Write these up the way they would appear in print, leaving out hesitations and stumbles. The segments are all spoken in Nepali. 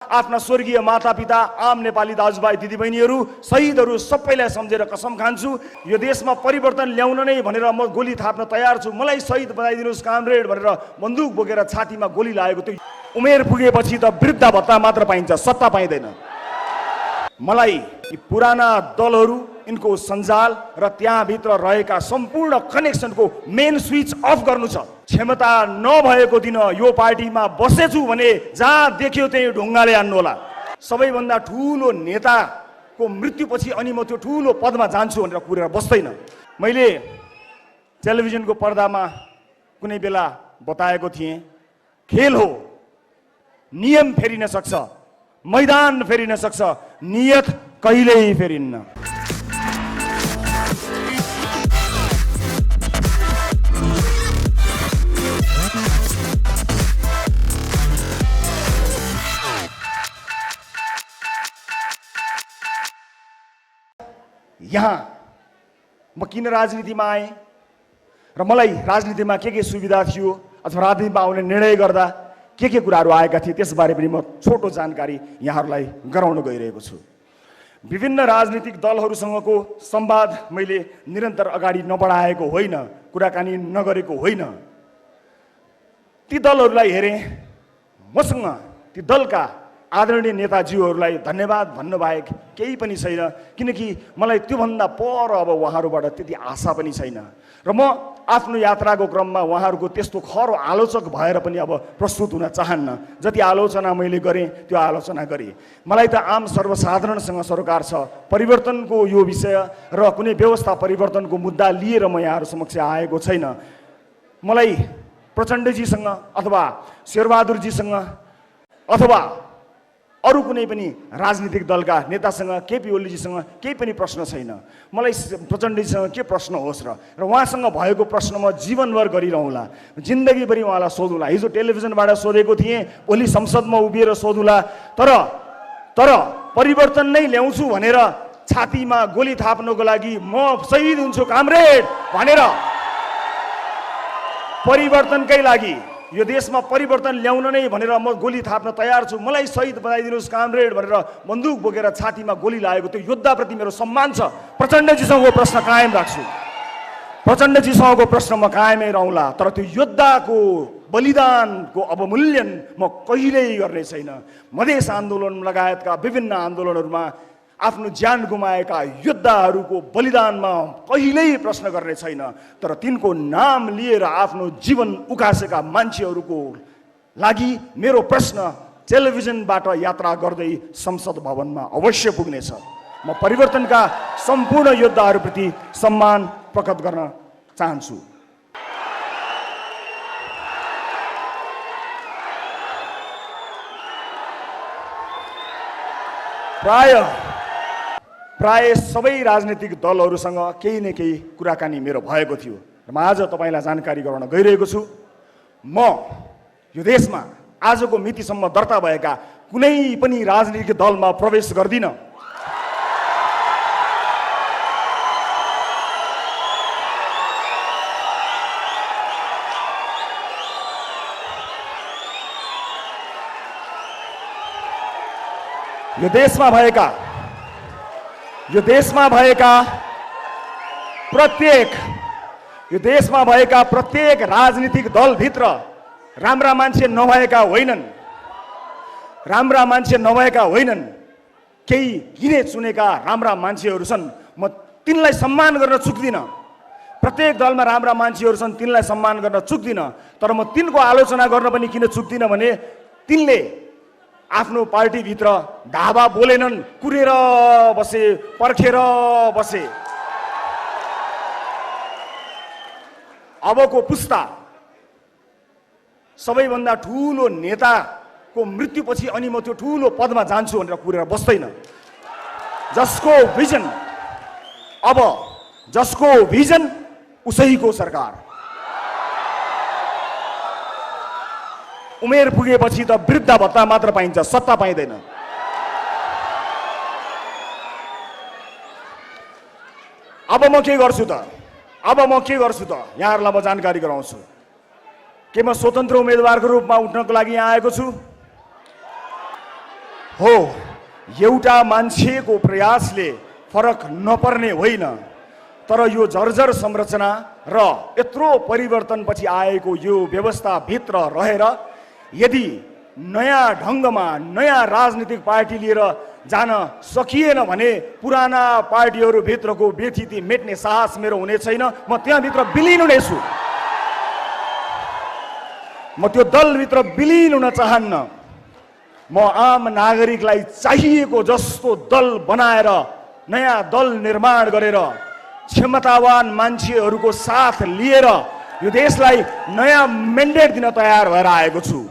आफ्ना स्वर्गीय मातापिता, आम नेपाली दाजुभाइ दिदीबहिनीहरू, शहीदहरू सबैलाई सम्झेर कसम खान्छु, यो देशमा परिवर्तन ल्याउन नै भनेर म गोली थाप्न तयार छु। मलाई शहीद बनाइदिनुहोस् कामरेड भनेर बन्दुक बोकेर छातीमा गोली लागेको त्यो उमेर पुगेपछि त वृद्ध भत्ता मात्र पाइन्छ, सत्ता पाइँदैन। मलाई यी पुराना दलहरू, यिनको सञ्जाल र त्यहाँभित्र रहेका सम्पूर्ण कनेक्सनको मेन स्विच अफ गर्नु छ। क्षमता नभएको दिन यो पार्टीमा बसेछु भने जहाँ देख्यो त्यही ढुङ्गाले हान्नु होला। सबैभन्दा ठुलो नेताको मृत्युपछि अनि म त्यो ठुलो पदमा जान्छु भनेर कुरेर बस्दैन। मैले टेलिभिजनको पर्दामा कुनै बेला बताएको थिएँ, खेल हो, नियम फेरिन सक्छ, मैदान फेरिन सक्छ, नियत कहिल्यै फेरिन्न। यहाँ म किन राजनीतिमा आएँ र मलाई राजनीतिमा के सुविधा थियो अथवा राजनीतिमा आउने निर्णय गर्दा के कुराहरू आएका थिए त्यसबारे पनि म छोटो जानकारी यहाँहरूलाई गराउन गइरहेको छु। विभिन्न राजनीतिक दलहरूसँगको संवाद मैले निरन्तर अगाडि नबढाएको होइन, कुराकानी नगरेको होइन। ती दलहरूलाई हेरेँ, मसँग ती दलका आदरणीय नेताजीहरूलाई धन्यवाद भन्नुबाहेक केही पनि छैन, किनकि मलाई त्योभन्दा पर अब उहाँहरूबाट त्यति आशा पनि छैन र म आफ्नो यात्राको क्रममा उहाँहरूको त्यस्तो खरो आलोचक भएर पनि अब प्रस्तुत हुन चाहन्न। जति आलोचना मैले गरेँ त्यो आलोचना गरेँ। मलाई त आम सर्वसाधारणसँग सरोकार छ, परिवर्तनको यो विषय र कुनै व्यवस्था परिवर्तनको मुद्दा लिएर म यहाँहरू समक्ष आएको छैन। मलाई प्रचण्डजीसँग अथवा शेरबहादुरजीसँग अथवा अरू कुनै पनि राजनीतिक दलका नेतासँग, केपी ओलीजीसँग केही पनि प्रश्न छैन। मलाई प्रचण्डजीसँग के प्रश्न होस् र उहाँसँग भएको प्रश्न म जीवनभर गरिरहँला, जिन्दगीभरि उहाँलाई सोधुला। हिजो टेलिभिजनबाट सोधेको थिएँ, भोलि संसदमा उभिएर सोधुला। तर परिवर्तन नै ल्याउँछु भनेर छातीमा गोली थाप्नको लागि म शहीद हुन्छु कामरेड भनेर परिवर्तनकै लागि, यो देशमा परिवर्तन ल्याउन नै भनेर म गोली थाप्न तयार छु, मलाई शहीद बनाइदिनुहोस् कामरेड भनेर बन्दुक बोकेर छातीमा गोली लागेको त्यो योद्धाप्रति मेरो सम्मान छ। प्रचण्डजीसँगको प्रश्न कायम राख्छु, प्रचण्डजीसँगको प्रश्न म कायमै रहला, तर त्यो योद्धाको बलिदानको अवमूल्यन म कहिल्यै गर्ने छैन। मधेस आन्दोलन लगायतका विभिन्न आन्दोलनहरूमा आफ्नो ज्यान गुमाएका योद्धाहरूको बलिदानमा कहिल्यै प्रश्न गर्ने छैन, तर तिनको नाम लिएर आफ्नो जीवन उकासेका मान्छेहरूको लागि मेरो प्रश्न टेलिभिजनबाट यात्रा गर्दै संसद भवनमा अवश्य पुग्नेछ। म परिवर्तनका सम्पूर्ण योद्धाहरूप्रति सम्मान प्रकट गर्न चाहन्छु। प्राय सबै राजनीतिक दलहरूसँग केही न केही कुराकानी मेरो भएको थियो र म आज तपाईँलाई जानकारी गराउन गइरहेको छु। म यो देशमा आजको मितिसम्म दर्ता भएका कुनै पनि राजनीतिक दलमा प्रवेश गर्दिनँ। यो देशमा भएका प्रत्येक राजनीतिक दलभित्र राम्रा मान्छे नभएका होइनन्, केही गिने चुनेका राम्रा मान्छेहरू छन्। म तिनलाई सम्मान गर्न चुक्दिनँ। प्रत्येक दलमा राम्रा मान्छेहरू छन्, तिनलाई सम्मान गर्न चुक्दिनँ। तर म तिनको आलोचना गर्न पनि किन चुक्दिनँ भने तिनले आफ्नो पार्टीभित्र धावा बोलेनन्, कुरेर बसे, पर्खेर बसे। अबको पुस्ता सबैभन्दा ठुलो नेताको मृत्युपछि अनि म त्यो ठुलो पदमा जान्छु भनेर कुरेर बस्दैन। जसको भिजन उसैको सरकार। उमेर पुगेपछि त वृद्ध भत्ता मात्र पाइन्छ, सत्ता पाइँदैन। अब म के गर्छु त यहाँहरूलाई म जानकारी गराउँछु। के म स्वतन्त्र उम्मेदवारको रूपमा उठ्नको लागि यहाँ आएको छु? हो, एउटा मान्छेको प्रयासले फरक नपर्ने होइन, तर यो जर्जर संरचना र यत्रो परिवर्तनपछि आएको यो व्यवस्थाभित्र रहेर यदि नयाँ ढङ्गमा नयाँ राजनीतिक पार्टी लिएर जान सकिएन भने पुराना पार्टीहरूभित्रको व्यथिति मेट्ने साहस मेरो हुने छैन। म त्यहाँभित्र विलिन हुनेछु, म त्यो दलभित्र विलिन हुन चाहन्न। म आम नागरिकलाई चाहिएको जस्तो दल बनाएर नयाँ दल निर्माण गरेर क्षमतावान मान्छेहरूको साथ लिएर यो देशलाई नयाँ मेन्डेट दिन तयार भएर आएको छु।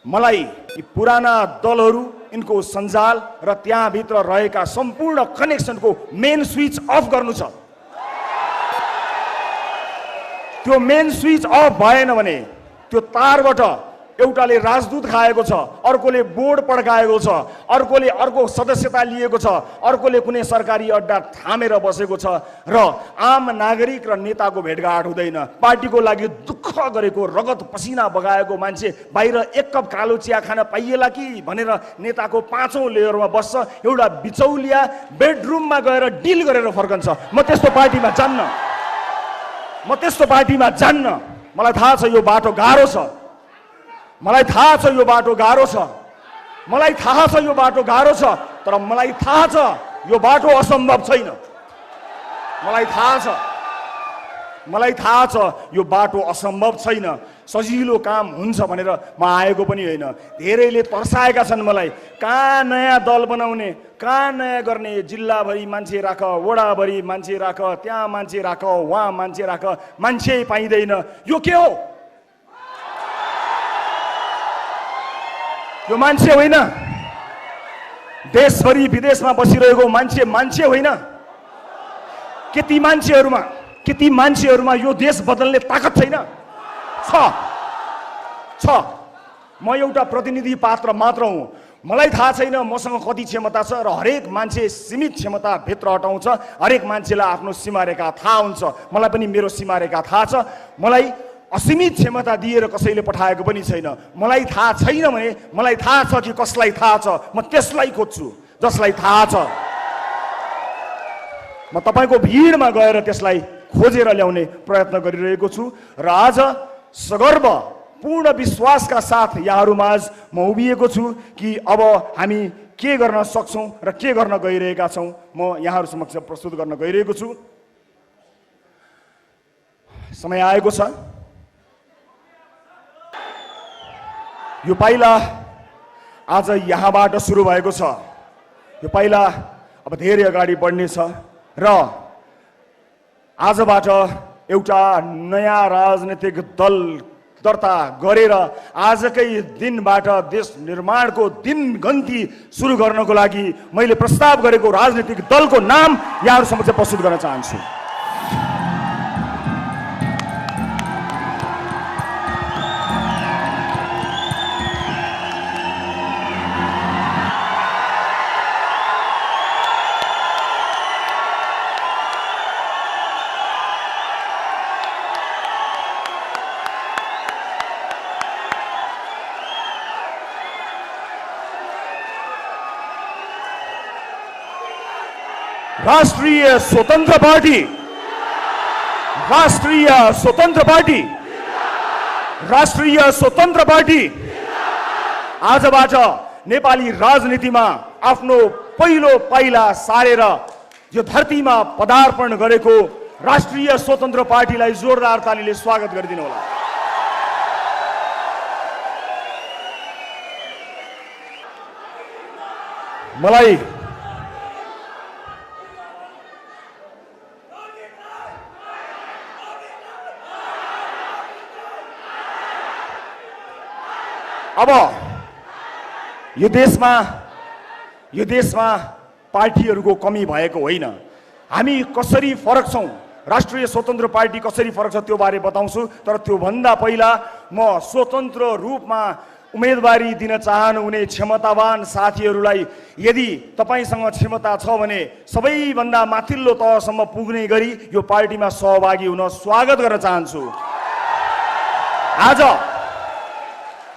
मलाई यी पुराना दलहरू, यिनको सञ्जाल र त्यहाँभित्र रहेका सम्पूर्ण कनेक्सनको मेन स्विच अफ गर्नु छ। त्यो मेन स्विच अफ भएन भने त्यो तारबाट एउटाले राजदूत खाएको छ, अर्कोले बोर्ड पड्काएको छ, अर्कोले अर्को सदस्यता लिएको छ, अर्कोले कुनै सरकारी अड्डा थामेर बसेको छ र आम नागरिक र नेताको भेटघाट हुँदैन। पार्टीको लागि दुःख गरेको, रगत पसिना बगाएको मान्छे बाहिर एक कप कालो चिया खान पाइएला कि भनेर नेताको 5औं लेयरमा बस्छ, एउटा बिचौलिया बेडरुममा गएर डिल गरेर फर्कन्छ। म त्यस्तो पार्टीमा जान्न। मलाई थाहा छ यो बाटो गाह्रो छ, मलाई थाहा छ यो बाटो गाह्रो छ, तर मलाई थाहा छ यो बाटो असम्भव छैन। मलाई थाहा छ यो बाटो असम्भव छैन। सजिलो काम हुन्छ भनेर म आएको पनि होइन। धेरैले तर्साएका छन् मलाई, कहाँ नयाँ दल बनाउने, कहाँ नयाँ गर्ने, जिल्लाभरि मान्छे राख, वडाभरि मान्छे राख, त्यहाँ मान्छे राख, वहाँ मान्छे राख, मान्छे पाइँदैन। यो के हो? यो मान्छे होइन। देशभरि विदेशमा बसिरहेको मान्छे होइन। के ती मान्छेहरूमा यो देश बदल्ने ताकत छैन? छ। म एउटा प्रतिनिधि पात्र मात्र हुँ। मलाई थाहा छैन मसँग कति क्षमता छ र हरेक मान्छे सीमित क्षमता भित्र हटाउँछ। हरेक मान्छेलाई आफ्नो सीमारेखा थाहा हुन्छ। मलाई पनि मेरो सीमारेखा थाहा छ। मलाई असीमित क्षमता दिएर कसैले पठाएको पनि छैन। मलाई थाहा छैन भने मलाई थाहा छ कि कसलाई थाहा छ, म त्यसलाई खोज्छु जसलाई थाहा छ। म तपाईको भिडमा गएर त्यसलाई खोजेर ल्याउने प्रयत्न गरिरहेको छु र आज सगर्व पूर्ण विश्वासका साथ यहाँहरूमाझ म उभिएको छु कि अब हामी के गर्न सक्छौं र के गर्न गइरहेका छौं, म यहाँहरू समक्ष प्रस्तुत गर्न गइरहेको छु। समय आएको छ। यो पाइला आज यहाँबाट सुरु भएको छ। यो पाइला अब धेरै अगाडि बढ्नेछ र आजबाट एउटा नयाँ राजनीतिक दल दर्ता गरेर आजकै दिनबाट देश निर्माणको दिनगन्ती सुरु गर्नको लागि मैले प्रस्ताव गरेको राजनीतिक दलको नाम यहाँहरू समक्ष प्रस्तुत गर्न चाहन्छु। राष्ट्रिय स्वतन्त्र पार्टी, राष्ट्रिय स्वतन्त्र पार्टी, राष्ट्रिय स्वतन्त्र पार्टी आजबाट नेपाली राजनीतिमा आफ्नो पहिलो पाइला सारेर यो धरतीमा पदार्पण गरेको राष्ट्रिय स्वतन्त्र पार्टीलाई जोरदार तालीले स्वागत गरिदिनु होला। मलाई अब यो देशमा पार्टीहरूको कमी भएको होइन। हामी कसरी फरक छौं, राष्ट्रिय स्वतन्त्र पार्टी कसरी फरक छ त्यो बारे बताउँछु। तर त्यो भन्दा पहिला म स्वतन्त्र रूपमा उम्मेदवारी दिन चाहनुहुने क्षमतावान साथीहरूलाई यदि तपाईसँग क्षमता छ भने सबैभन्दा माथिल्लो तहसम्म पुग्ने गरी यो पार्टीमा सहभागी हुन स्वागत गर्न चाहन्छु। आज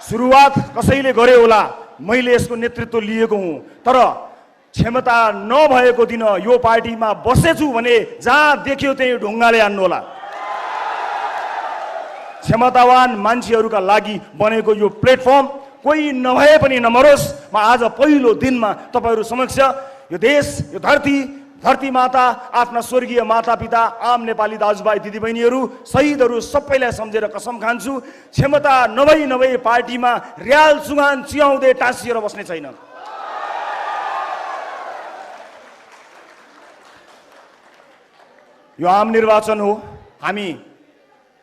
सुरुवात कसैले गरे होला, मैले यसको नेतृत्व लिएको हुँ, तर क्षमता नभएको दिन यो पार्टीमा बसेछु भने जहाँ देख्यो त्यही ढुङ्गाले हान्नु होला। क्षमतावान मान्छेहरूका लागि बनेको यो प्लेटफर्म कोही नभए पनि नमरोस्। म आज पहिलो दिनमा तपाईहरू समक्ष यो देश, यो धरती माता, आफ्ना स्वर्गीय मातापिता, आम नेपाली दाजुभाइ दिदीबहिनीहरू, शहीदहरू सबैलाई सम्झेर कसम खान्छु, क्षमता नभई पार्टीमा र्याल चुगान चियाउँदै टाँसिएर बस्ने छैन। यो आम निर्वाचन हो। हामी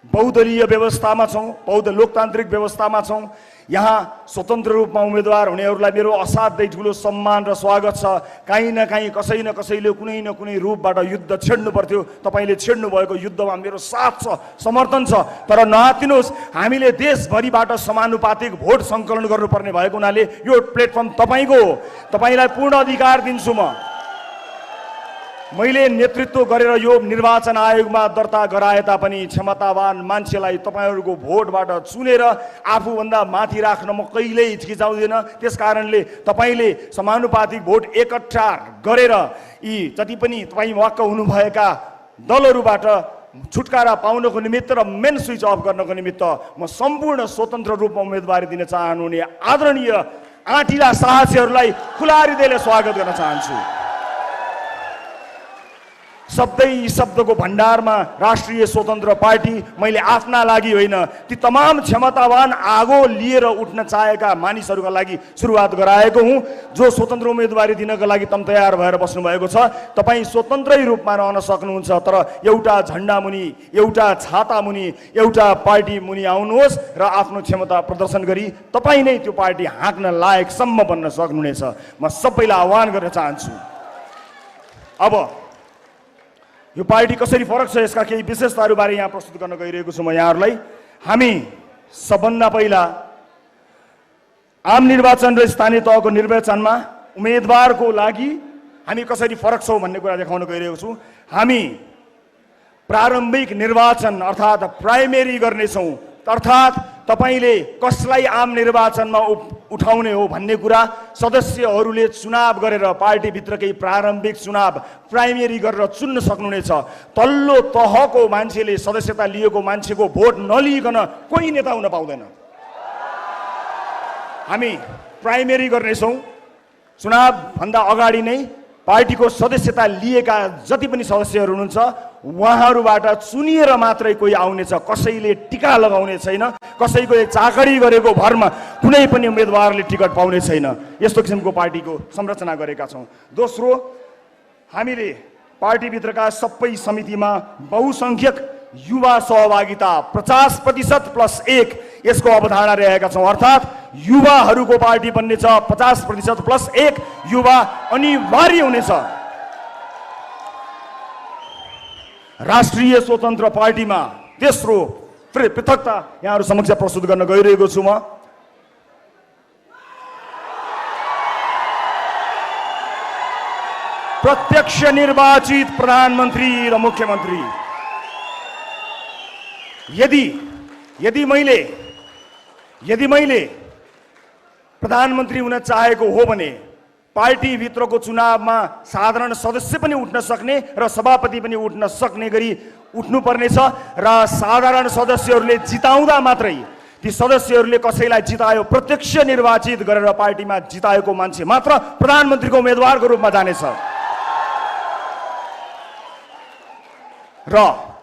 बहुदलीय व्यवस्थामा छौँ, बहु लोकतान्त्रिक व्यवस्थामा छौँ। यहाँ स्वतन्त्र रूपमा उम्मेदवार हुनेहरूलाई मेरो असाध्यै ठुलो सम्मान र स्वागत छ। काहीँ न काहीँ कसै न कसैले कुनै न कुनै रूपबाट युद्ध छेड्नु पर्थ्यो। तपाईँले छेड्नु भएको युद्धमा मेरो साथ छ, समर्थन छ। तर नआत्तिनुहोस्, हामीले देशभरिबाट समानुपातिक भोट सङ्कलन गर्नुपर्ने भएको हुनाले यो प्लेटफर्म तपाईँको हो। तपाईँलाई पूर्ण अधिकार दिन्छु। मैले नेतृत्व गरेर यो निर्वाचन आयोगमा दर्ता गराए तापनि क्षमतावान मान्छेलाई तपाईँहरूको भोटबाट चुनेर आफूभन्दा माथि राख्न म कहिल्यै हिचकिचाउँदिनँ। त्यस कारणले तपाईँले समानुपातिक भोट एकट्ठा गरेर यी जति पनि तपाईँ वाक्क हुनुभएका दलहरूबाट छुटकारा पाउनको निमित्त र मेन स्विच अफ गर्नको निमित्त म सम्पूर्ण स्वतन्त्र रूपमा उम्मेदवारी दिन चाहनुहुने आदरणीय आँटिला साहसीहरूलाई खुला हृदयले स्वागत गर्न चाहन्छु। शब्दको भण्डारमा राष्ट्रिय स्वतन्त्र पार्टी मैले आफ्ना लागि होइन, ती तमाम क्षमतावान आगो लिएर उठ्न चाहेका मानिसहरूका लागि सुरुवात गराएको हुँ। जो स्वतन्त्र उम्मेदवारी दिनका लागि तम तयार भएर बस्नुभएको छ, तपाईँ स्वतन्त्रै रूपमा रहन सक्नुहुन्छ। तर एउटा झन्डा मुनि, एउटा छाता मुनि, एउटा पार्टी मुनि आउनुहोस् र आफ्नो क्षमता प्रदर्शन गरी तपाईँ नै त्यो पार्टी हाँक्न लायकसम्म बन्न सक्नुहुनेछ। म सबैलाई आह्वान गर्न चाहन्छु। अब यो पार्टी कसरी फरक छ यसका केही विशेषताहरूबारे यहाँ प्रस्तुत गर्न गइरहेको छु म यहाँहरूलाई। हामी सबभन्दा पहिला आम निर्वाचन र स्थानीय तहको निर्वाचनमा उम्मेदवारको लागि हामी कसरी फरक छौँ भन्ने कुरा देखाउन गइरहेको छु। हामी प्रारम्भिक निर्वाचन अर्थात् प्राइमेरी गर्नेछौँ, अर्थात् तपाईँले कसलाई आम निर्वाचनमा उठाउने हो भन्ने कुरा सदस्यहरूले चुनाव गरेर पार्टीभित्रकै प्रारम्भिक चुनाव प्राइमेरी गरेर चुन्न सक्नुहुनेछ। तल्लो तहको मान्छेले सदस्यता लिएको मान्छेको भोट नलिइकन कोही नेता हुन पाउँदैन। हामी प्राइमेरी गर्नेछौँ। चुनावभन्दा अगाडि नै पार्टीको सदस्यता लिएका जति पनि सदस्यहरू हुनुहुन्छ उहाँहरूबाट चुनिएर मात्रै कोही आउनेछ। कसैले टिका लगाउने छैन, कसैको चाकरी गरेको भरमा कुनै पनि उम्मेदवारले टिकट पाउने छैन। यस्तो किसिमको पार्टीको संरचना गरेका छौँ। दोस्रो, हामीले पार्टीभित्रका सबै समितिमा बहुसङ्ख्यक युवा सहभागिता 50% + 1 यसको अवधारणा रहेका छौँ। अर्थात् युवाहरूको पार्टी बन्नेछ। 50% + 1 युवा अनिवार्य हुनेछ। राष्ट्रिय स्वतन्त्र पार्टीमा तेस्रो पृथकता यहाँहरू समक्ष प्रस्तुत गर्न गइरहेको छु म। प्रत्यक्ष निर्वाचित प्रधानमन्त्री र मुख्यमन्त्री। यदि मैले प्रधानमन्त्री हुन चाहेको हो भने पार्टीभित्रको चुनावमा साधारण सदस्य पनि उठ्न सक्ने र सभापति पनि उठ्न सक्ने गरी उठ्नुपर्नेछ। र साधारण सदस्यहरूले जिताउँदा मात्रै, ती सदस्यहरूले कसैलाई जितायो, प्रत्यक्ष निर्वाचित गरेर पार्टीमा जिताएको मान्छे मात्र प्रधानमन्त्रीको उम्मेदवारको रूपमा जानेछ। र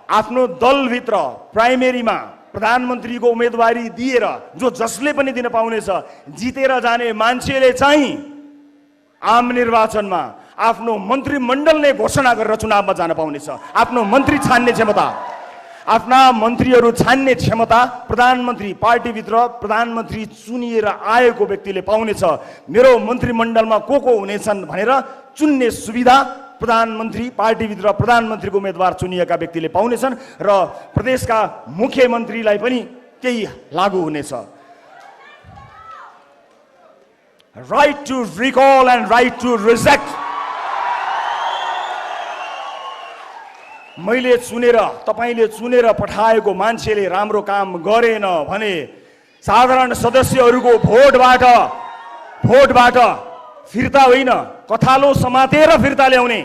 आफ्नो दलभित्र प्राइमेरीमा प्रधानमन्त्रीको उम्मेदवारी दिएर जो जसले पनि दिन पाउनेछ, जितेर जाने मान्छेले चाहिँ आम निर्वाचनमा आफ्नो मन्त्रीमण्डलले घोषणा गरेर चुनावमा जान पाउनेछ। आफ्नो मन्त्री छान्ने क्षमता, आफ्ना मन्त्रीहरू छान्ने क्षमता प्रधानमन्त्री, पार्टीभित्र प्रधानमन्त्री चुनिएर आएको व्यक्तिले पाउनेछ। मेरो मन्त्रीमण्डलमा को हुनेछन् भनेर चुन्ने सुविधा प्रधानमन्त्री, पार्टीभित्र प्रधानमन्त्रीको उम्मेदवार चुनिएका व्यक्तिले पाउनेछन् र प्रदेशका मुख्यमन्त्रीलाई पनि केही लागू हुनेछ। Right to recall and right to reject. मैले चुनेर, तपाईँले चुनेर पठाएको मान्छेले राम्रो काम गरेन भने साधारण सदस्यहरूको भोटबाट फिर्ता होइन, कथालो समातेर फिर्ता ल्याउने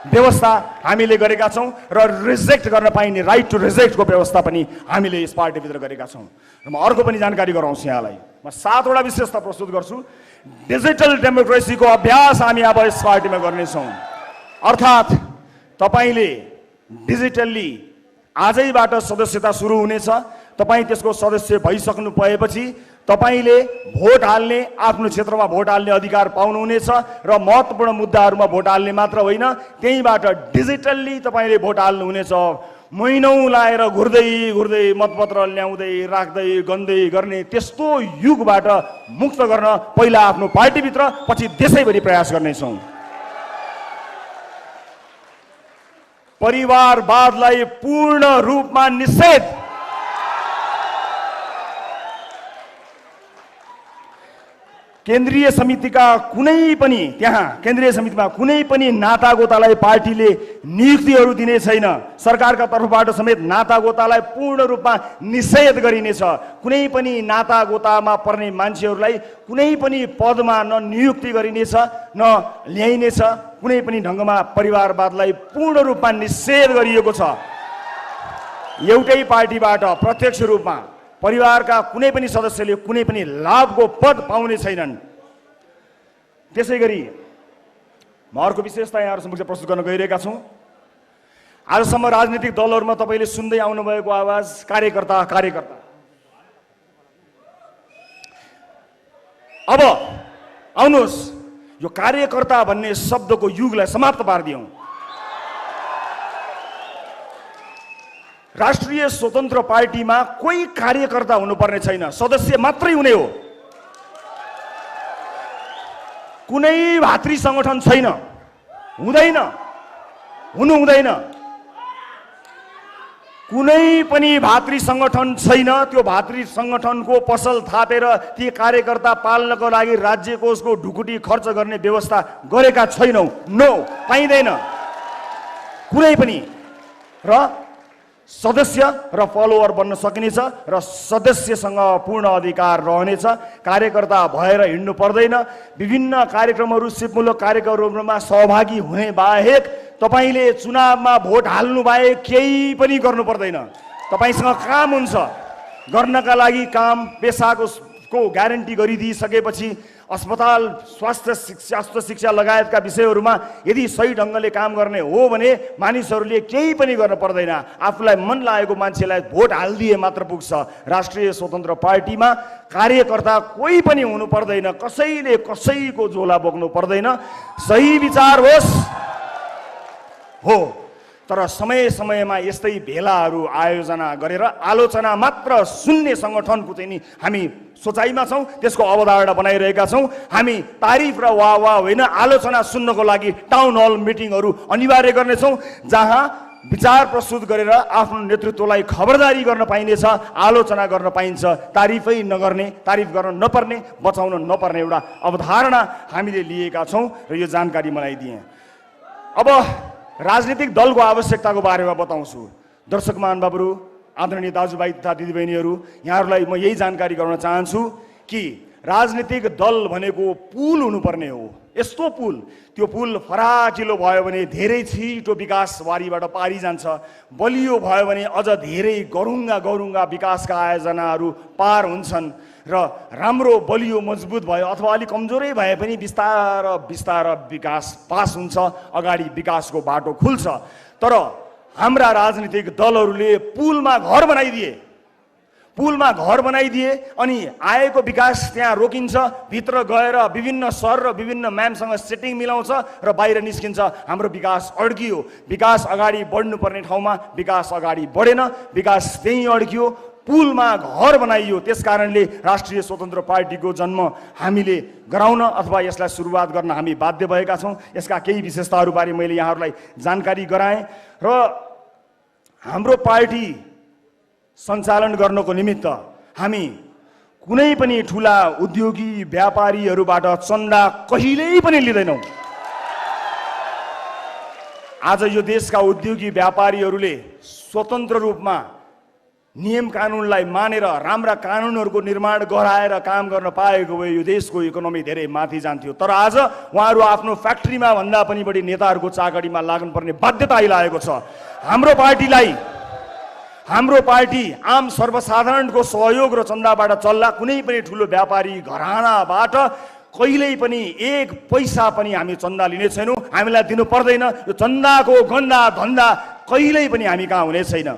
व्यवस्था हामीले गरेका छौं र रिजेक्ट गर्न पाइने राइट टु रिजेक्टको व्यवस्था पनि हामीले यस पार्टीभित्र गरेका छौं। र म अर्को पनि जानकारी गराउँछु यहाँलाई। म 7 वटा विशेषता प्रस्तुत गर्छु। डिजिटल डेमोक्रेसीको अभ्यास हामी अब यस पार्टीमा गर्नेछौँ। अर्थात् तपाईले डिजिटल्ली आजैबाट सदस्यता सुरु हुनेछ। तपाईं त्यसको सदस्य भइसक्नु भएपछि तपाईले भोट हाल्ने, आफ्नो क्षेत्रमा भोट हाल्ने अधिकार पाउनुहुनेछ र महत्त्वपूर्ण मुद्दाहरूमा भोट हाल्ने मात्र होइन, त्यहीबाट डिजिटल्ली तपाईले भोट हाल्नुहुनेछ। महिनौं लाएर घुर्दै मतपत्र ल्याउँदै राख्दै गन्दै गर्ने त्यस्तो युगबाट मुक्त गर्न पहिला आफ्नो पार्टीभित्र पछि देशैभरि प्रयास गर्नेछौँ। परिवारवादलाई पूर्ण रूपमा निषेध, केन्द्रीय समितिमा कुनै पनि नातागोतालाई पार्टीले नियुक्तिहरू दिने छैन। सरकारका तर्फबाट समेत नातागोतालाई पूर्ण रूपमा निषेध गरिनेछ। कुनै पनि नातागोतामा पर्ने मान्छेहरूलाई कुनै पनि पदमा न नियुक्ति गरिनेछ न ल्याइनेछ। कुनै पनि ढङ्गमा परिवारवादलाई पूर्ण रूपमा निषेध गरिएको छ। एउटै पार्टीबाट प्रत्यक्ष रूपमा परिवारका कुनै पनि सदस्यले कुनै पनि लाभको पद पाउने छैनन्। त्यसैगरी म अर्को विशेषता यहाँहरु समक्ष प्रस्तुत गर्न गइरहेका छौं। आजसम्म राजनीतिक दलहरुमा तपाईले सुन्दै आउनु भएको आवाज कार्यकर्ता। अब आउनुहोस् यो कार्यकर्ता भन्ने शब्दको युगलाई समाप्त पार्दियौं। राष्ट्रिय स्वतन्त्र पार्टीमा कोही कार्यकर्ता हुनुपर्ने छैन, सदस्य मात्रै हुने हो। कुनै भातृ संगठन छैन, हुँदैन, हुनु हुँदैन। कुनै पनि भातृ संगठन छैन। त्यो भातृ संगठनको पसल थापेर ती कार्यकर्ता पाल्नको लागि राज्य कोषको ढुकुटी खर्च गर्ने व्यवस्था गरेका छैनौं। नो, पाइँदैन कुनै पनि। र सदस्य र फलोवर बन्न सकिनेछ र सदस्यसँग पूर्ण अधिकार रहनेछ। कार्यकर्ता भएर हिँड्नु पर्दैन। विभिन्न कार्यक्रमहरू, सिपमूलक कार्यक्रमहरूमा सहभागी हुने बाहेक तपाईले चुनावमा भोट हाल्नु बाहेक केही पनि गर्नु पर्दैन। तपाईसँग काम हुन्छ, गर्नका लागि काम पेसाको ग्यारेन्टी गरिदिइसकेपछि अस्पताल, स्वास्थ्य शिक्षा लगायतका विषयहरूमा यदि सही ढङ्गले काम गर्ने हो भने मानिसहरूले केही पनि गर्न पर्दैन। आफूलाई मन लागेको मान्छेलाई भोट हालिदिए मात्र पुग्छ। राष्ट्रिय स्वतन्त्र पार्टीमा कार्यकर्ता कोही पनि हुनु पर्दैन, कसैले कसैको झोला बोक्नु पर्दैन। सही विचार होस् हो, तर समय समयमा यस्तै भेलाहरू आयोजना गरेर आलोचना मात्र सुन्ने संगठनको चाहिँ नि हामी सोचाइमा छौं, त्यसको अवधारणा बनाइरहेका छौं। हामी तारिफ र वाह होइन, आलोचना सुन्नको लागि टाउन हल मिटिङहरू अनिवार्य गर्नेछौं, जहाँ विचार प्रस्तुत गरेर आफ्नो नेतृत्वलाई खबरदारी गर्न पाइनेछ, आलोचना गर्न पाइन्छ। तारिफै नगर्ने, तारिफ गर्न नपर्ने, बचाउन नपर्ने एउटा अवधारणा हामीले लिएका छौं र यो जानकारी मलाई दिए। अब राजनीतिक दलको आवश्यकताको बारेमा बताउँछु। दर्शक महानुभावहरू, आदरणीय दाजुभाइ तथा दिदीबहिनीहरू, यहाँहरूलाई म यही जानकारी गराउन चाहन्छु कि राजनीतिक दल भनेको पुल हुनुपर्ने हो। यस्तो पुल, त्यो पुल फराकिलो भयो भने धेरै छिटो विकासवारीबाट पारी जान्छ, बलियो भयो भने अझ धेरै गरुङ्गा विकासका आयोजनाहरू पार हुन्छन् र राम्रो बलियो मजबुत भयो अथवा अलि कमजोरै भए पनि बिस्तार विकास पास हुन्छ, अगाडि विकासको बाटो खुल्छ। तर हाम्रा राजनीतिक दलहरूले पुलमा घर बनाइदिए अनि आएको विकास त्यहाँ रोकिन्छ, भित्र गएर विभिन्न सर र विभिन्न म्यामसँग सेटिङ मिलाउँछ र बाहिर निस्किन्छ। हाम्रो विकास अड्कियो। विकास अगाडि बढ्नुपर्ने ठाउँमा विकास अगाडि बढेन, विकास त्यहीँ अड्कियो, पुलमा घर बनाइयो। त्यसकारणले राष्ट्रिय स्वतन्त्र पार्टीको जन्म हामीले गराउन अथवा यसलाई सुरुवात गर्न हामी बाध्य भएका छौं। यसका केही विशेषताहरूबारे मैले यहाँहरूलाई जानकारी गराएँ र हाम्रो पार्टी सञ्चालन गर्नको निमित्त हामी कुनै पनि ठूला उद्योगी व्यापारीहरूबाट चन्दा कहिल्यै पनि लिँदैनौं। आज यो देशका उद्योगी व्यापारीहरूले स्वतन्त्र रूपमा नियम कानुनलाई मानेर राम्रा कानुनहरूको निर्माण गराएर काम गर्न पाएको भए यो देशको इकोनोमी धेरै माथि जान्थ्यो। तर आज उहाँहरू आफ्नो फ्याक्ट्रीमा भन्दा पनि बढी नेताहरूको चाकरीमा लाग्नुपर्ने बाध्यता आइलागेको छ। हाम्रो पार्टी आम सर्वसाधारणको सहयोग र चन्दाबाट चल्ला। कुनै पनि ठुलो व्यापारी घरानाबाट कहिल्यै पनि एक पैसा पनि हामी चन्दा लिने छैनौँ। हामीलाई दिनु पर्दैन। यो चन्दाको गन्दा धन्दा कहिल्यै पनि हामी कहाँ हुने छैन।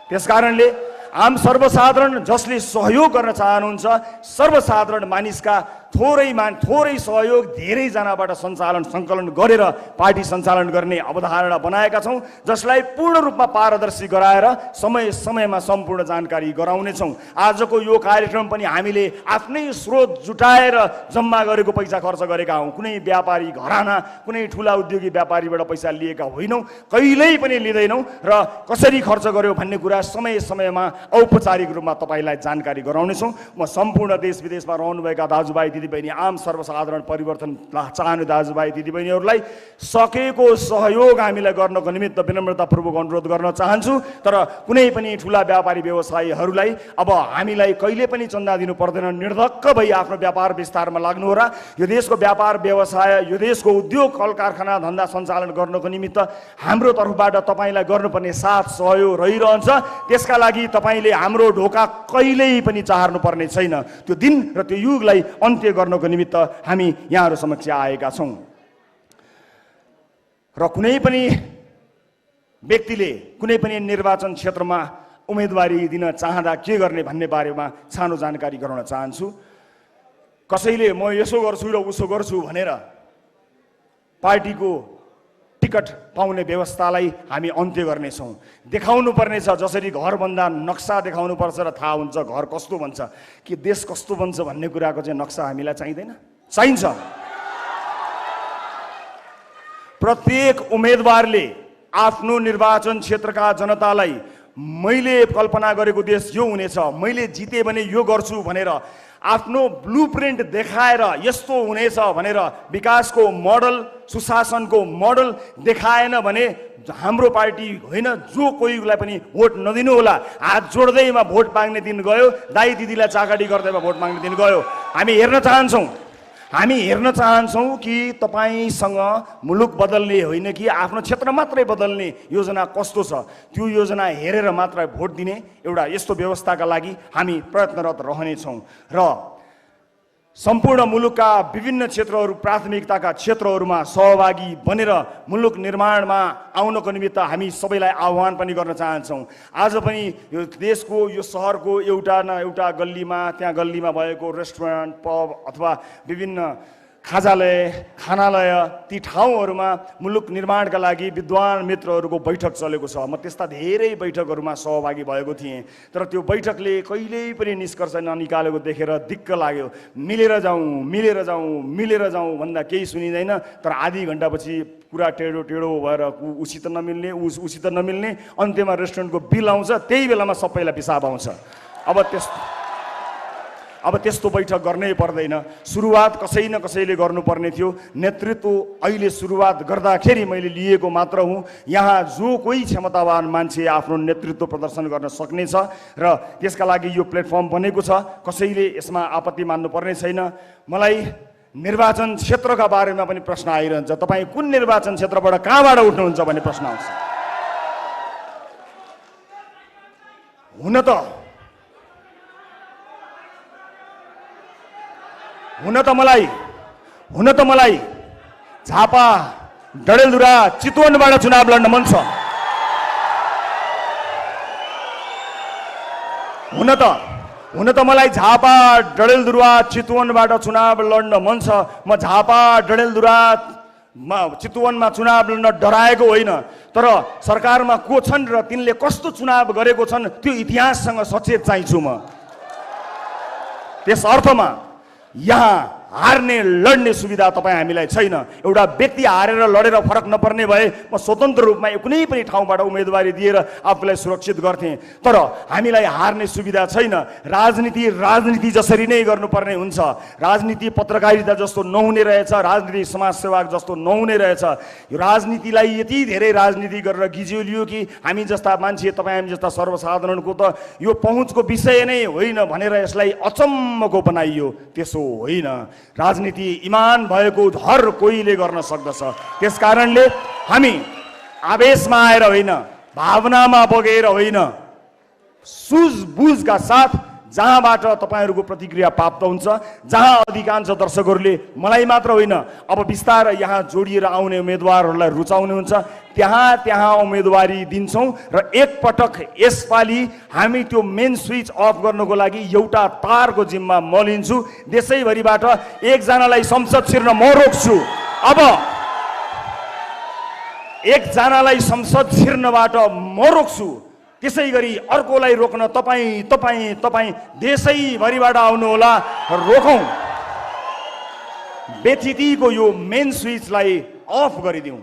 त्यसकारणले आम सर्वसाधारण जसले सहयोग गर्न चाहनुहुन्छ, सर्वसाधारण मानिसका थोरै सहयोग धेरैजनाबाट सङ्कलन गरेर पार्टी सञ्चालन गर्ने अवधारणा बनाएका छौँ, जसलाई पूर्ण रूपमा पारदर्शी गराएर समय समयमा सम्पूर्ण जानकारी गराउनेछौँ। आजको यो कार्यक्रम पनि हामीले आफ्नै स्रोत जुटाएर जम्मा गरेको पैसा खर्च गरेका हौँ। कुनै व्यापारी घराना, कुनै ठुला उद्योगी व्यापारीबाट पैसा लिएका होइनौँ, कहिल्यै पनि लिँदैनौँ र कसरी खर्च गर्यो भन्ने कुरा समय समयमा औपचारिक रूपमा तपाईँलाई जानकारी गराउनेछौँ। म सम्पूर्ण देश विदेशमा रहनुभएका दाजुभाइ दिदीबहिनी, आम सर्वसाधारण परिवर्तन चाहने दाजुभाइ दिदीबहिनीहरूलाई सकेको सहयोग हामीलाई गर्नको निमित्त विनम्रतापूर्वक अनुरोध गर्न चाहन्छु। तर कुनै पनि ठुला व्यापारी व्यवसायीहरूलाई अब हामीलाई कहिले पनि चन्दा दिनु पर्दैन। निर्धक्क भई आफ्नो व्यापार विस्तारमा लाग्नु हो र यो देशको व्यापार व्यवसाय, यो देशको उद्योग कल कारखाना धन्दा सञ्चालन गर्नको निमित्त हाम्रो तर्फबाट तपाईँलाई गर्नुपर्ने साथ सहयोग रहिरहन्छ। त्यसका लागि तपाईँले हाम्रो ढोका कहिल्यै पनि चाहर्नु पर्ने छैन। त्यो दिन र त्यो युगलाई अन्त्य गर्नको निमित्त हामी यहाँहरू समक्ष आएका छौँ। र कुनै पनि व्यक्तिले कुनै पनि निर्वाचन क्षेत्रमा उम्मेदवारी दिन चाहँदा के गर्ने भन्ने बारेमा सानो जानकारी गराउन चाहन्छु। कसैले म यसो गर्छु र उसो गर्छु भनेर पार्टीको टिकट पाउने व्यवस्थालाई हामी अन्त्य गर्नेछौँ। देखाउनु पर्नेछ, जसरी घर भन्दा नक्सा देखाउनु पर्छ र थाहा हुन्छ घर कस्तो बन्छ, कि देश कस्तो बन्छ भन्ने कुराको चाहिँ नक्सा हामीलाई चाहिँदैन, चाहिन्छ। प्रत्येक उम्मेदवारले आफ्नो निर्वाचन क्षेत्रका जनतालाई मैले कल्पना गरेको देश यो हुनेछ, मैले जिते भने यो गर्छु भनेर आफ्नो ब्लुप्रिन्ट देखाएर यस्तो हुनेछ भनेर विकासको मोडल, सुशासनको मोडल देखाएन भने हाम्रो पार्टी होइन, जो कोहीलाई पनि भोट नदिनु होला। हात जोड्दैमा भोट माग्ने दिन गयो, दाइ दिदीलाई चाकडी गर्दैमा भोट माग्ने दिन गयो। हामी हेर्न चाहन्छौँ कि तपाईँसँग मुलुक बदल्ने होइन कि आफ्नो क्षेत्र मात्रै बदल्ने योजना कस्तो छ, त्यो योजना हेरेर मात्र भोट दिने एउटा यस्तो व्यवस्थाका लागि हामी प्रयत्नरत रहनेछौँ। र सम्पूर्ण मुलुकका विभिन्न क्षेत्रहरू, प्राथमिकताका क्षेत्रहरूमा सहभागी बनेर मुलुक निर्माणमा आउनको निमित्त हामी सबैलाई आह्वान पनि गर्न चाहन्छौँ। आज पनि यो देशको, यो सहरको एउटा न एउटा गल्लीमा, त्यहाँ गल्लीमा भएको रेस्टुरेन्ट, पब अथवा विभिन्न खानालय, ती ठाउँहरूमा मुलुक निर्माणका लागि विद्वान मित्रहरूको बैठक चलेको छ। म त्यस्ता धेरै बैठकहरूमा सहभागी भएको थिएँ, तर त्यो बैठकले कहिल्यै पनि निष्कर्ष ननिकालेको देखेर दिक्क लाग्यो। मिलेर जाउँ भन्दा केही सुनिँदैन, तर आधी घन्टापछि कुरा टेढो भएर उसित नमिल्ने, अन्त्यमा रेस्टुरेन्टको बिल आउँछ, त्यही बेलामा सबैलाई पिसाब आउँछ। अब त्यस्तो बैठक गर्नै पर्दैन। सुरुवात कसै न कसैले गर्नुपर्ने थियो। नेतृत्व अहिले सुरुवात गर्दाखेरि मैले लिएको मात्र हुँ। यहाँ जो कोही क्षमतावान मान्छे आफ्नो नेतृत्व प्रदर्शन गर्न सक्नेछ र त्यसका लागि यो प्लेटफर्म बनेको छ। कसैले यसमा आपत्ति मान्नु पर्ने छैन। मलाई निर्वाचन क्षेत्रका बारेमा पनि प्रश्न आइरहन्छ, तपाईँ कुन निर्वाचन क्षेत्रबाट कहाँबाट उठ्नुहुन्छ भन्ने प्रश्न आउँछ। हुन त मलाई झापा, डडेलधुरा, चितवनबाट चुनाव लड्न मन छ। हुन त मलाई झापा, डडेलधुरा, चितवनबाट चुनाव लड्न मन छ। म झापा, डडेलधुरा, चितवनमा चुनाव लड्न डराएको होइन, तर सरकारमा को छन् र तिनले कस्तो चुनाव गरेको छन् त्यो इतिहाससँग सचेत चाहिन्छु म। त्यस अर्थमा यहाँ हार्ने लड्ने सुविधा तपाईँ हामीलाई छैन। एउटा व्यक्ति हारेर लडेर फरक नपर्ने भए म स्वतन्त्र रूपमा कुनै पनि ठाउँबाट उम्मेदवारी दिएर आफूलाई सुरक्षित गर्थेँ, तर हामीलाई हार्ने सुविधा छैन। राजनीति जसरी नै गर्नुपर्ने हुन्छ, राजनीति पत्रकारिता जस्तो नहुने रहेछ, राजनीति समाजसेवा जस्तो नहुने रहेछ। यो राजनीतिलाई यति धेरै राजनीति गरेर गिज्योलियो कि हामी जस्ता मान्छे, तपाईँ हामी जस्ता सर्वसाधारणको त यो पहुँचको विषय नै होइन भनेर यसलाई अचम्मको बनाइयो। त्यसो होइन, राजनीति इमान भएको हर कोहीले गर्न सक्दछ। त्यसकारणले हामी आवेशमा आएर होइन, भावनामा बगेर होइन, सुझबुझका साथ जहाँबाट तपाईँहरूको प्रतिक्रिया प्राप्त हुन्छ, जहाँ अधिकांश दर्शकहरूले मलाई मात्र होइन अब बिस्तारै यहाँ जोडिएर आउने उम्मेदवारहरूलाई रुचाउनुहुन्छ, त्यहाँ उम्मेदवारी दिन्छौँ। र एकपटक यसपालि हामी त्यो मेन स्विच अफ गर्नको लागि एउटा तारको जिम्मा म लिन्छु। देशैभरिबाट एकजनालाई संसद छिर्न म रोक्छु। अब एकजनालाई संसद छिर्नबाट म रोक्छु, त्यसै गरी अर्कोलाई रोक्न तपाईँ देशैभरिबाट आउनुहोला, रोकौँ। बेथितिको यो मेन स्विचलाई अफ गरिदिउँ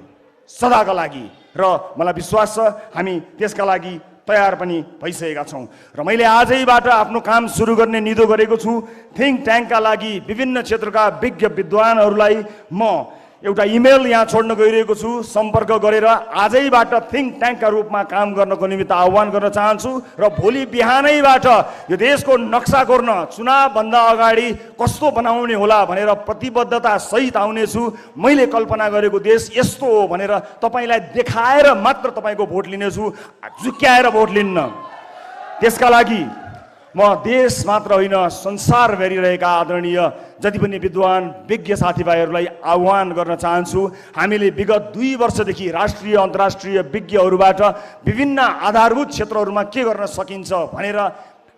सदाका लागि। र मलाई विश्वास छ हामी त्यसका लागि तयार पनि भइसकेका छौँ। र मैले आजैबाट आफ्नो काम सुरु गर्ने निधो गरेको छु। थिङ्क ट्याङ्कका लागि विभिन्न क्षेत्रका विज्ञ विद्वानहरूलाई म एउटा इमेल यहाँ छोड्न गइरहेको छु। सम्पर्क गरेर आजैबाट थिङ्क ट्याङ्कका रूपमा काम गर्नको निमित्त आह्वान गर्न चाहन्छु। र भोलि बिहानैबाट यो देशको नक्सा कोर्न चुनावभन्दा अगाडि कस्तो बनाउने होला भनेर प्रतिबद्धता सहित आउनेछु। मैले कल्पना गरेको देश यस्तो हो भनेर तपाईँलाई देखाएर मात्र तपाईँको भोट लिनेछु, झुक्क्याएर भोट लिन्न। त्यसका लागि म देश मात्र होइन संसार हेरिरहेका आदरणीय जति पनि विद्वान विज्ञ साथीभाइहरूलाई आह्वान गर्न चाहन्छु। हामीले विगत 2 वर्षदेखि राष्ट्रिय अन्तर्राष्ट्रिय विज्ञहरूबाट विभिन्न आधारभूत क्षेत्रहरूमा के गर्न सकिन्छ भनेर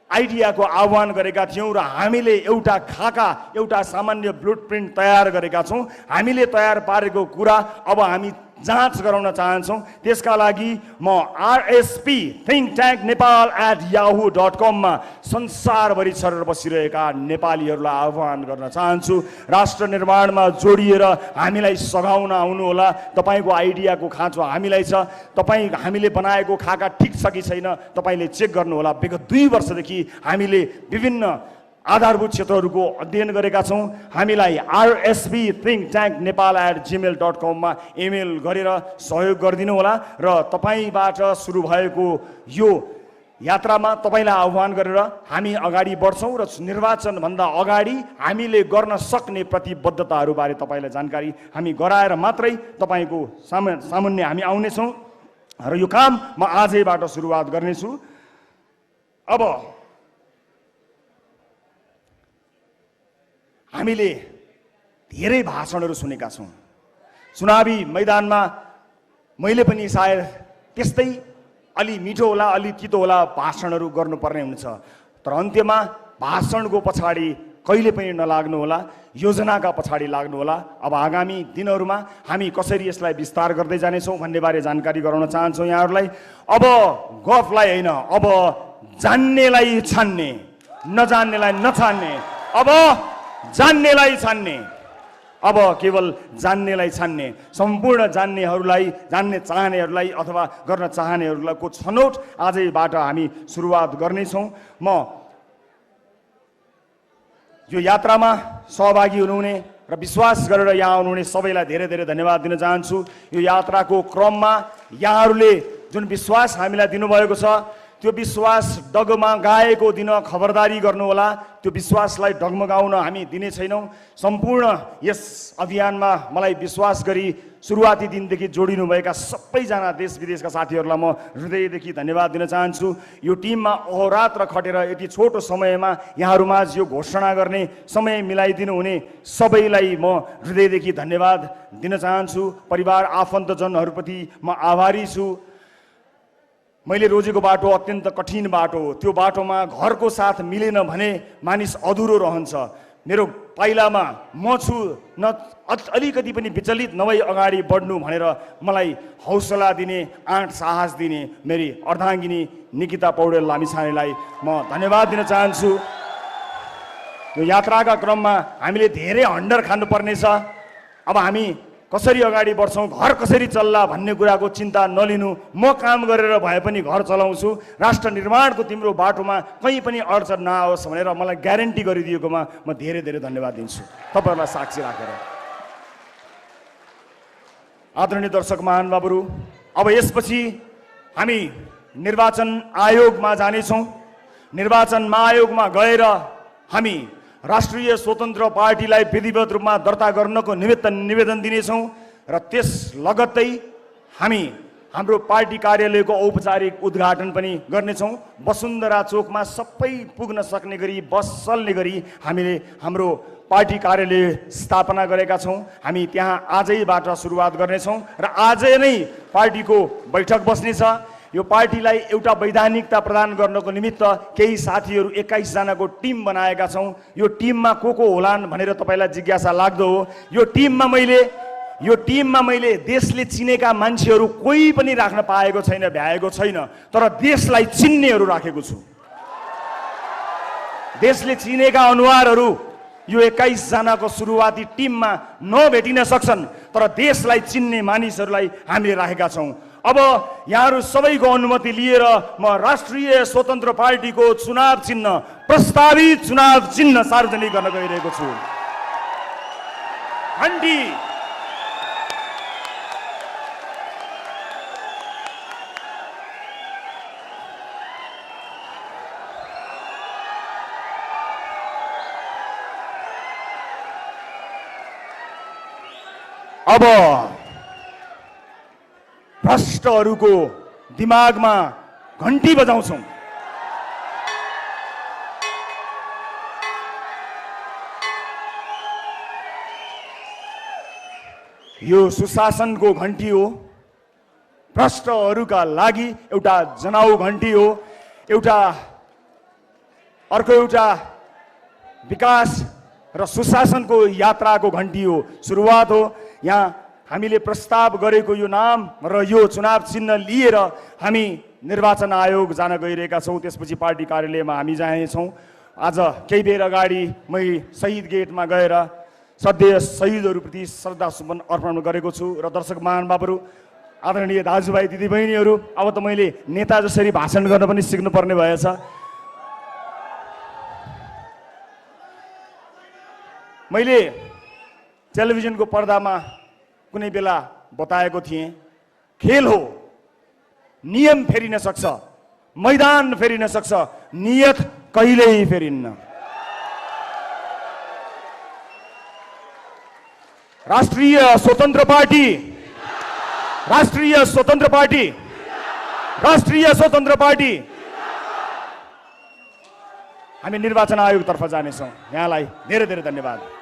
आइडियाको आह्वान गरेका थियौँ र हामीले एउटा खाका, एउटा सामान्य ब्लुप्रिन्ट तयार गरेका छौँ। हामीले तयार पारेको कुरा अब हामी जाँच गराउन चाहन्छौँ। त्यसका लागि म RSP think tank nepal@yahoo.com मा संसारभरि छरेर बसिरहेका नेपालीहरूलाई आह्वान गर्न चाहन्छु। राष्ट्र निर्माणमा जोडिएर हामीलाई सघाउन आउनुहोला। तपाईँको आइडियाको खाँचो हामीलाई छ। हामीले बनाएको खाका ठिक छ कि छैन तपाईँले चेक गर्नुहोला। विगत 2 वर्षदेखि हामीले विभिन्न आधारभूत क्षेत्रहरूको अध्ययन गरेका छौँ। हामीलाई RSP think tank nepal@gmail.com मा इमेल गरेर सहयोग गरिदिनु होला। र तपाईँबाट सुरु भएको यो यात्रामा तपाईँलाई आह्वान गरेर हामी अगाडि बढ्छौँ र निर्वाचनभन्दा अगाडि हामीले गर्न सक्ने प्रतिबद्धताहरूबारे तपाईँलाई जानकारी हामी गराएर मात्रै तपाईँको सामुन्ने हामी आउनेछौँ। र यो काम म आजैबाट सुरुवात गर्नेछु। अब हामीले धेरै भाषणहरू सुनेका छौँ। चुनावी मैदानमा मैले पनि सायद त्यस्तै अलि मिठो होला अलि तितो होला भाषणहरू गर्नुपर्ने हुन्छ, तर अन्त्यमा भाषणको पछाडि कहिले पनि नलाग्नु होला, योजनाका पछाडि लाग्नु होला। अब आगामी दिनहरूमा हामी कसरी यसलाई विस्तार गर्दै जानेछौँ भन्ने बारे जानकारी गराउन चाहन्छौँ यहाँहरूलाई। अब गफलाई होइन, अब जान्नेलाई छान्ने, नजान्नेलाई नछान्ने, अब जान्नेलाई छान्ने, अब केवल जान्नेलाई छान्ने। सम्पूर्ण जान्नेहरूलाई, जान्ने चाहनेहरूलाई अथवा गर्न चाहनेहरूलाई को छनौट आजैबाट हामी सुरुवात गर्नेछौँ। म यो यात्रामा सहभागी हुनुहुने र विश्वास गरेर यहाँ आउनुहुने सबैलाई धेरै धेरै धन्यवाद दिन चाहन्छु। यो यात्राको क्रममा यहाँहरूले जुन विश्वास हामीलाई दिनुभएको छ त्यो विश्वास डगमगाएको दिन खबरदारी गर्नुहोला। त्यो विश्वासलाई डगमगाउन हामी दिने छैनौँ। सम्पूर्ण यस अभियानमा मलाई विश्वास गरी सुरुवाती दिनदेखि जोडिनुभएका सबैजना देश विदेशका साथीहरूलाई म हृदयदेखि धन्यवाद दिन चाहन्छु। यो टिममा अहोरात्र खटेर यति छोटो समयमा यहाँहरूमाझ यो घोषणा गर्ने समय मिलाइदिनु हुने सबैलाई म हृदयदेखि धन्यवाद दिन चाहन्छु। परिवार आफन्तजनहरूप्रति म आभारी छु। मैले रोजेको बाटो अत्यन्त कठिन बाटो हो। त्यो बाटोमा घरको साथ मिलेन भने मानिस अधुरो रहन्छ। मेरो पाइलामा म छु, न अलिकति पनि विचलित नभई अगाडि बढ्नु भनेर मलाई हौसला दिने, आँट साहस दिने मेरी अर्धाङ्गिनी निकिता पौडेल लामिछानेलाई म धन्यवाद दिन चाहन्छु। यो यात्राका क्रममा हामीले धेरै हन्डर खानुपर्नेछ। अब हामी कसरी अगाडि बढ्छौँ, घर कसरी चल्ला भन्ने कुराको चिन्ता नलिनु। म काम गरेर भए पनि घर चलाउँछु, राष्ट्र निर्माणको तिम्रो बाटोमा कहीँ पनि अडचन नआओस् भनेर मलाई ग्यारेन्टी गरिदिएकोमा म धेरै धेरै धन्यवाद दिन्छु तपाईँहरूलाई साक्षी राखेर। आदरणीय दर्शक महानुभावहरू, अब यसपछि हामी निर्वाचन आयोगमा जानेछौँ। निर्वाचन आयोगमा गएर हामी राष्ट्रिय स्वतन्त्र पार्टीलाई विधिवत रूपमा दर्ता गर्नको निमित्त निवेदन दिनेछौँ र त्यस लगत्तै हामी हाम्रो पार्टी कार्यालयको औपचारिक उद्घाटन पनि गर्नेछौँ। वसुन्धरा चोकमा सबै पुग्न सक्ने गरी बस चल्ने गरी हामीले हाम्रो पार्टी कार्यालय स्थापना गरेका छौँ। हामी त्यहाँ आजैबाट सुरुवात गर्नेछौँ र आजै नै पार्टीको बैठक बस्नेछ। यो पार्टीलाई एउटा वैधानिकता प्रदान गर्नको निमित्त केही साथीहरू 21 जनाको टिम बनाएका छौँ। यो टिममा को होलान् भनेर तपाईँलाई जिज्ञासा लाग्दो हो। यो टिममा मैले देशले चिनेका मान्छेहरू कोही पनि राख्न पाएको छैन, भ्याएको छैन, तर देशलाई चिन्नेहरू राखेको छु। देशले चिनेका अनुहारहरू यो 21 जनाको सुरुवाती टिममा नभेटिन सक्छन्, तर देशलाई चिन्ने मानिसहरूलाई हामीले राखेका छौँ। अब यहाँहरू सबैको अनुमति लिएर म राष्ट्रिय स्वतन्त्र पार्टीको चुनाव चिन्ह, प्रस्तावित चुनाव चिन्ह सार्वजनिक गर्न गइरहेको छु। घण्टी अब भ्रष्टहरूको दिमागमा घण्टी बजाउँछौँ। यो सुशासनको घण्टी हो, भ्रष्टहरूका लागि एउटा जनाउ घण्टी हो, अर्को एउटा विकास र सुशासनको यात्राको घण्टी हो, सुरुवात हो। यहाँ हामीले प्रस्ताव गरेको यो नाम र यो चुनाव चिन्ह लिएर हामी निर्वाचन आयोग जान गइरहेका छौँ। त्यसपछि पार्टी कार्यालयमा हामी जानेछौँ। आज केही बेर अगाडि मै शहीद गेटमा गएर सधैँ शहीदहरूप्रति श्रद्धा सुमन अर्पण गरेको छु। र दर्शक महानुभावहरू, आदरणीय दाजुभाइ दिदीबहिनीहरू, अब त मैले नेता जसरी भाषण गर्न पनि सिक्नुपर्ने भएछ। मैले टेलिभिजनको पर्दामा कुनै बेला बताएको थिएँ, खेल हो, नियम फेरिन सक्छ, मैदान फेरिन सक्छ, नियत कहिल्यै फेरिन्न। राष्ट्रिय स्वतन्त्र पार्टी, राष्ट्रिय स्वतन्त्र पार्टी, राष्ट्रिय स्वतन्त्र पार्टी। हामी निर्वाचन आयोगतर्फ जानेछौँ। यहाँलाई धेरै धेरै धन्यवाद।